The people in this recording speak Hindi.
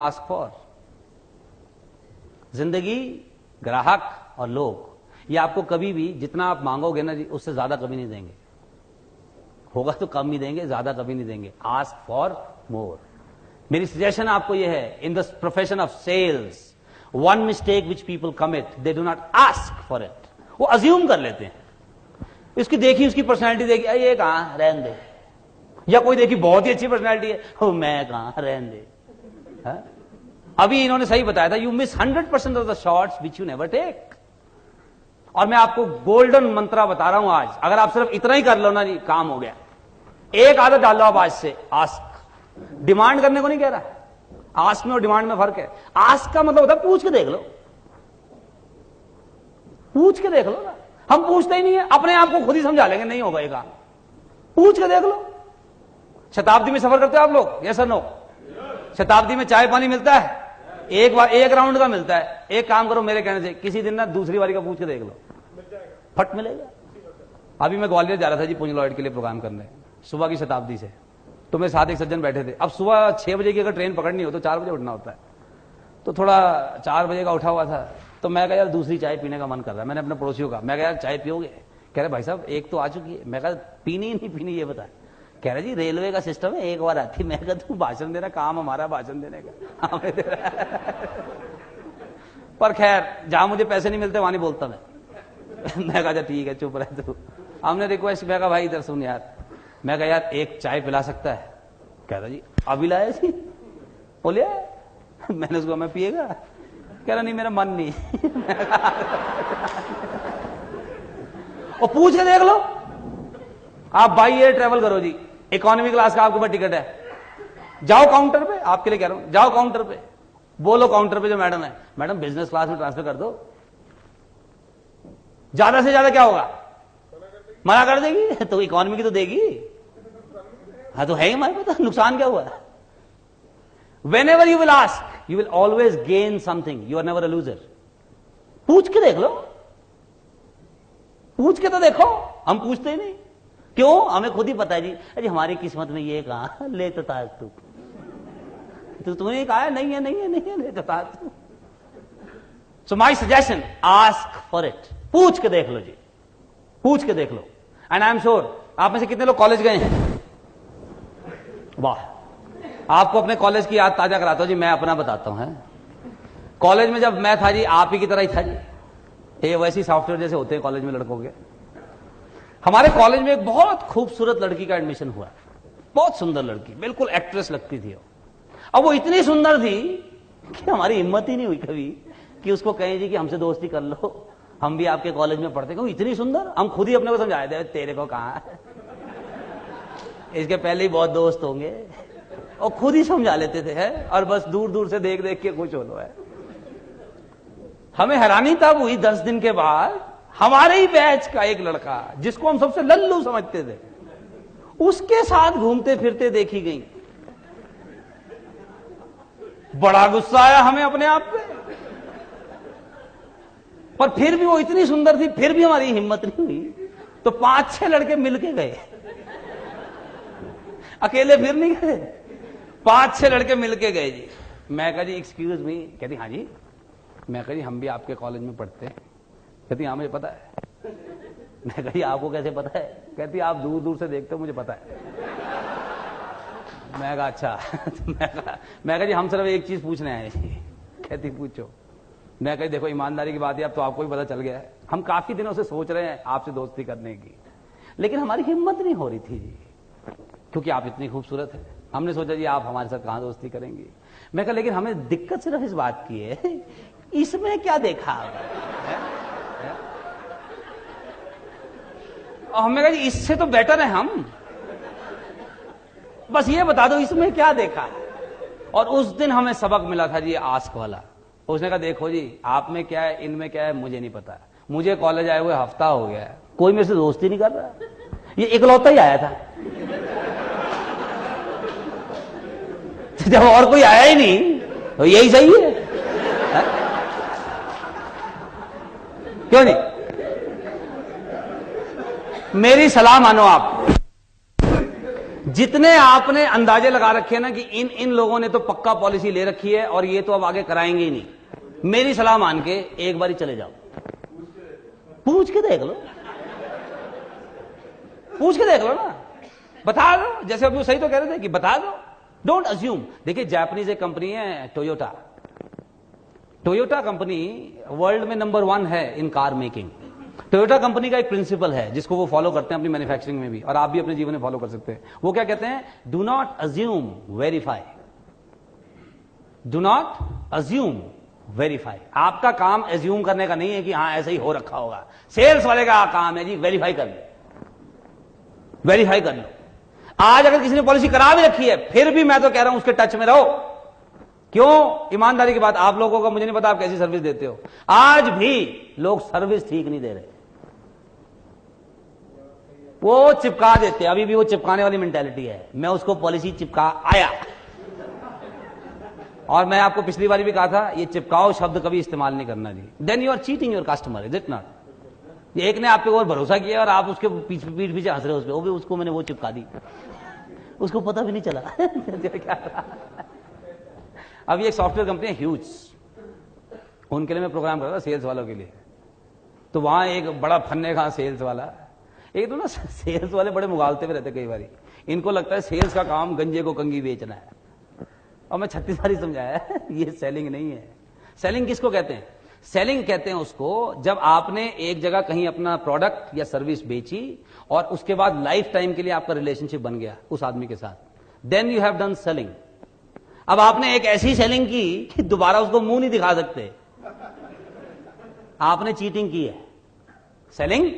Ask for. जिंदगी, ग्राहक और लोग, ये आपको कभी भी जितना आप मांगोगे ना जी, उससे ज्यादा कभी नहीं देंगे। होगा तो कम ही देंगे, ज्यादा कभी नहीं देंगे। Ask for more. मेरी सजेशन आपको यह है, in the profession of sales, one mistake which people commit, they do not ask for it. वो अज्यूम कर लेते हैं। इसकी देखी, उसकी पर्सनैलिटी देखी, ये कहां, रहने दे। या कोई देखी बहुत ही अच्छी पर्सनैलिटी है, हो मैं कहां, रहने दे। अभी इन्होंने सही बताया था, you miss 100% of the shots which you never take. और मैं आपको गोल्डन मंत्रा बता रहा हूं आज, अगर आप सिर्फ इतना ही कर लो ना जी, काम हो गया। एक आदत डाल लो आप आज से, आस्क। डिमांड करने को नहीं कह रहा, आस्क में और डिमांड में फर्क है। आस्क का मतलब होता है पूछ के देख लो, पूछ के देख लो ना। हम पूछते ही नहीं है, अपने आप को खुद ही समझा लेंगे नहीं होगा ये काम। पूछ के देख लो। शताब्दी में सफर करते हो आप लोग, यस और नो? शताब्दी में चाय पानी मिलता है, एक बार एक राउंड का मिलता है। एक काम करो मेरे कहने से, किसी दिन ना दूसरी बारी का पूछ के देख लो, फट मिलेगा। अभी मैं ग्वालियर जा रहा था जी, पुंज लॉयड के लिए प्रोग्राम करने, सुबह की शताब्दी से। तो मेरे साथ एक सज्जन बैठे थे। अब सुबह 6 बजे की अगर ट्रेन पकड़नी हो तो 4 बजे उठना होता है। तो थोड़ा 4 बजे का उठा हुआ था, तो मैं कहा यार दूसरी चाय पीने का मन कर रहा है। मैंने अपने पड़ोसियों का, मैं कहा यार चाय पियोगे? कह रहे भाई साहब एक तो आ चुकी है। मैं कहा पीनी ही नहीं पीनी ये बता। कह रहे जी रेलवे का सिस्टम है, एक बार आती। मैं कहा तू भाषण देना, काम हमारा भाषण देने का, हमें दे रहा है। पर खैर जहां मुझे पैसे नहीं मिलते वहां नहीं बोलता मैं कहा ठीक है चुप रहे तू। हमने रिक्वेस्ट, मैं कहा भाई इधर सुन यार। मैं कहा यार एक चाय पिला सकता है? कह रहा जी अभी लाया जी। बोलिए मैंने उसको, मैं पिएगा? कह रहा नहीं मेरा मन नहीं। और पूछ के देख लो। आप बाई एयर ट्रेवल करो जी, इकोनॉमी क्लास का आपके पास टिकट है, जाओ काउंटर पे, आपके लिए कह रहा हूं, जाओ काउंटर पे, बोलो काउंटर पे जो मैडम है, मैडम बिजनेस क्लास में ट्रांसफर कर दो। ज्यादा से ज्यादा क्या होगा? मना कर देगी। तो इकोनॉमी की तो देगी। हाँ तो है ही हमारे पास, नुकसान क्या हुआ? Whenever you will ask, you will always gain something, you are never a loser. पूछ के देख लो, पूछ के तो देखो। हम पूछते ही नहीं, क्यों? हमें खुद ही पता है जी, अरे हमारी किस्मत में ये कहा, ले तो था तू, तो तुमने कहा नहीं है, नहीं है, नहीं है, ले तो था तू। So my suggestion, ask for it. पूछ के देख लो जी, पूछ के देख लो। एंड आई एम श्योर आप में से कितने लोग कॉलेज गए हैं? वाह, आपको अपने कॉलेज की याद ताजा कराता हूं जी। मैं अपना बताता हूं। कॉलेज में जब मैं था जी, आप ही की तरह ही था जी। ये वैसी सॉफ्टवेयर जैसे होते हैं कॉलेज में लड़कों के। हमारे कॉलेज में एक बहुत खूबसूरत लड़की का एडमिशन हुआ, बहुत सुंदर लड़की, बिल्कुल एक्ट्रेस लगती थी वो। अब वो इतनी सुंदर थी कि हमारी हिम्मत ही नहीं हुई कभी कि उसको कहें जी कि हमसे दोस्ती कर लो, हम भी आपके कॉलेज में पढ़ते। क्यों? इतनी सुंदर। हम खुद ही अपने को समझाए थे, तेरे को कहां, इसके पहले ही बहुत दोस्त होंगे, और खुद ही समझा लेते थे है, और बस दूर दूर से देख देख के खुश हो लो है। हमें हैरानी तब हुई 10 दिन के बाद, हमारे ही बैच का एक लड़का जिसको हम सबसे लल्लू समझते थे, उसके साथ घूमते फिरते देखी गई। बड़ा गुस्सा आया हमें अपने आप पे, पर फिर भी वो इतनी सुंदर थी, फिर भी हमारी हिम्मत नहीं हुई। तो 5-6 लड़के मिलके गए, अकेले फिर नहीं गए, 5-6 लड़के मिलके गए जी। मैं कहा जी एक्सक्यूज मी। कहती हाँ जी। मैं कहा जी हम भी आपके कॉलेज में पढ़ते हैं। कहती हाँ मुझे पता है। मैं कहा जी आपको कैसे पता है? कहती आप दूर दूर से देखते हो, मुझे पता है। मैं कहा अच्छा। मैं कहा जी हम सिर्फ एक चीज पूछने आए। कहती पूछो। मैं कही देखो ईमानदारी की बात है, अब तो आपको भी पता चल गया है, हम काफी दिनों से सोच रहे हैं आपसे दोस्ती करने की, लेकिन हमारी हिम्मत नहीं हो रही थी जी, क्योंकि आप इतनी खूबसूरत है। हमने सोचा जी आप हमारे साथ कहां दोस्ती करेंगे। मैं कहा लेकिन हमें दिक्कत सिर्फ इस बात की है, इसमें क्या देखा? और हमने कहा जी इससे तो बेटर है हम, बस ये बता दो इसमें क्या देखा। और उस दिन हमें सबक मिला था जी आस्क वाला। उसने कहा देखो जी आप में क्या है, इनमें क्या है, मुझे नहीं पता। मुझे कॉलेज आए हुए हफ्ता हो गया है, कोई मेरे से दोस्ती नहीं कर रहा, ये इकलौता ही आया था। जब और कोई आया ही नहीं तो यही सही है, क्यों नहीं? मेरी सलाह मानो आप, जितने आपने अंदाजे लगा रखे हैं ना कि इन लोगों ने तो पक्का पॉलिसी ले रखी है और ये तो अब आगे कराएंगे ही नहीं, मेरी सलाह मान के एक बार ही चले जाओ, पूछ के देख लो, पूछ के देख लो ना, बता दो। जैसे अभी वो सही तो कह रहे थे कि बता दो, डोंट अज्यूम। देखिए जापानीज एक कंपनी है टोयोटा, टोयोटा कंपनी वर्ल्ड में नंबर 1 है इन कार मेकिंग। टोयोटा कंपनी का एक प्रिंसिपल है जिसको वो फॉलो करते हैं अपनी मैन्युफैक्चरिंग में भी, और आप भी अपने जीवन में फॉलो कर सकते हैं। वो क्या कहते हैं? Do not assume, verify. Do not assume, verify. आपका काम अज्यूम करने का नहीं है कि हां ऐसा ही हो रखा होगा। सेल्स वाले का काम है जी वेरीफाई कर लो, वेरीफाई कर लो। आज अगर किसी ने पॉलिसी करा भी रखी है फिर भी मैं तो कह रहा हूं उसके टच में रहो। क्यों? ईमानदारी की बात, आप लोगों का मुझे नहीं पता आप कैसी सर्विस देते हो, आज भी लोग सर्विस ठीक नहीं दे रहे, वो चिपका देते, अभी भी वो चिपकाने वाली मेंटालिटी है। मैं उसको पॉलिसी चिपका आया, और मैं आपको पिछली बार भी कहा था ये चिपकाओ शब्द कभी इस्तेमाल नहीं करना जी। Then you are cheating your customer, is it not? एक ने आप पे और भरोसा किया और आप उसके पीठ पीछे हंस रहे हो, उस पे वो भी, उसको मैंने वो चिपका दी, उसको पता भी नहीं चला क्या। अभी एक सॉफ्टवेयर कंपनी है ह्यूज, उनके लिए मैं प्रोग्राम कर रहा था सेल्स वालों के लिए। तो वहां एक बड़ा फन्ने का सेल्स वाला, एक तो ना सेल्स वाले बड़े मुगालते में रहते कई बार, इनको लगता है सेल्स का काम गंजे को कंगी बेचना है, और मैं 36 बार समझाया ये सेलिंग नहीं है। सेलिंग किसको कहते हैं? सेलिंग कहते हैं उसको जब आपने एक जगह कहीं अपना प्रोडक्ट या सर्विस बेची और उसके बाद लाइफ टाइम के लिए आपका रिलेशनशिप बन गया उस आदमी के साथ, then you have done selling. अब आपने एक ऐसी सेलिंग की कि दोबारा उसको मुंह नहीं दिखा सकते, आपने चीटिंग की है। सेलिंग